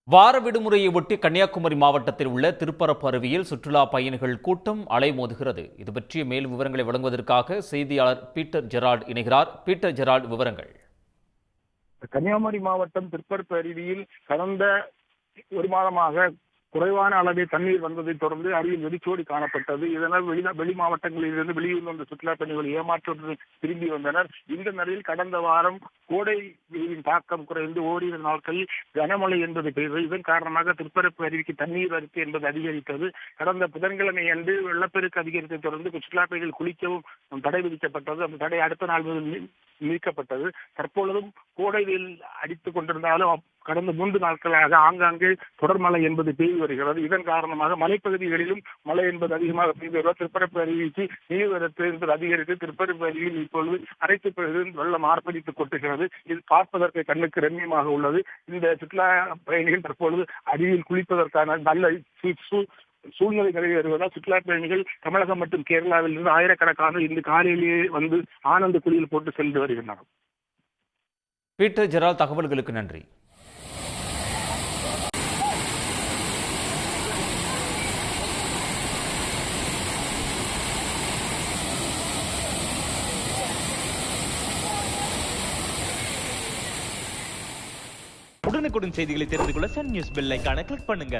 வார விடுமுறையை ஒட்டி கன்னியாகுமரி மாவட்டத்தில் உள்ள திருப்பரப்பு அருவியில் சுற்றுலா பயணிகள் கூட்டம் அலைமோதுகிறது. இது பற்றிய மேலும் விவரங்களை வழங்குவதற்காக செய்தியாளர் பீட்டர் ஜெரால்ட் இணைகிறார். பீட்டர் ஜெரால்ட், விவரங்கள். கன்னியாகுமரி மாவட்டம் திருப்பரப்பு அருவியில் கடந்த ஒரு மாதமாக குறைவான அளவில் தண்ணீர் வந்ததை தொடர்ந்து அருவியில் வெறிச்சோடி காணப்பட்டது. இதனால் வெளி மாவட்டங்களிலிருந்து வெளியூர் வந்த சுற்றுலா பயணிகள் ஏமாற்றத்துடன் திரும்பி வந்தனர். இந்த நிலையில் கடந்த வாரம் கோடை வெயிலின் தாக்கம் குறைந்து ஓரிரு நாட்களில் கனமழை என்பது பெய்தது. இதன் காரணமாக திருப்பரப்பு அருவிக்கு தண்ணீர் வரத்து என்பது அதிகரித்தது. கடந்த புதன்கிழமை அன்று வெள்ளப்பெருக்கு அதிகரித்தை தொடர்ந்து சுற்றுலா பயணிகள் குளிக்கவும் தடை விதிக்கப்பட்டது. அந்த தடை அடுத்த நாள் நீக்கப்பட்டது. தற்பொழுதும் கோடை வெயில் அடித்துக் கொண்டிருந்தாலும் கடந்த 3 நாட்களாக ஆங்காங்கே தொடர் மழை என்பது பெய்து வருகிறது. இதன் காரணமாக மலைப்பகுதிகளிலும் மழை என்பது அதிகமாக பெய்து வருவதால் திருப்பரப்பு அருவிக்கு நீர்வரத்து என்பது அதிகரித்து திருப்பரப்பு அருவியில் இப்பொழுது அனைத்து பகுதிகளிலும் வெள்ளம் ஆர்ப்பரித்துக் கொட்டுகிறது. இது பார்ப்பதற்கு கண்ணுக்கு ரம்மியமாக உள்ளது. இந்த சுற்றுலா பயணிகள் தற்பொழுது அருவியில் குளிப்பதற்கான நல்ல சூழ்நிலை நிலவி வருவதால் சுற்றுலா பயணிகள் தமிழகம் மற்றும் கேரளாவில் இருந்து ஆயிரக்கணக்கான இந்த காலையிலேயே வந்து ஆனந்த குளியல் போட்டு சென்று வருகின்றனர். பீட்டர் ஜெரால்ட், தகவல்களுக்கு நன்றி. உடனுக்குடன் செய்திகளை தெரிந்து கொள்ள சன் நியூஸ் பெல் ஐகானை கிளிக் பண்ணுங்க.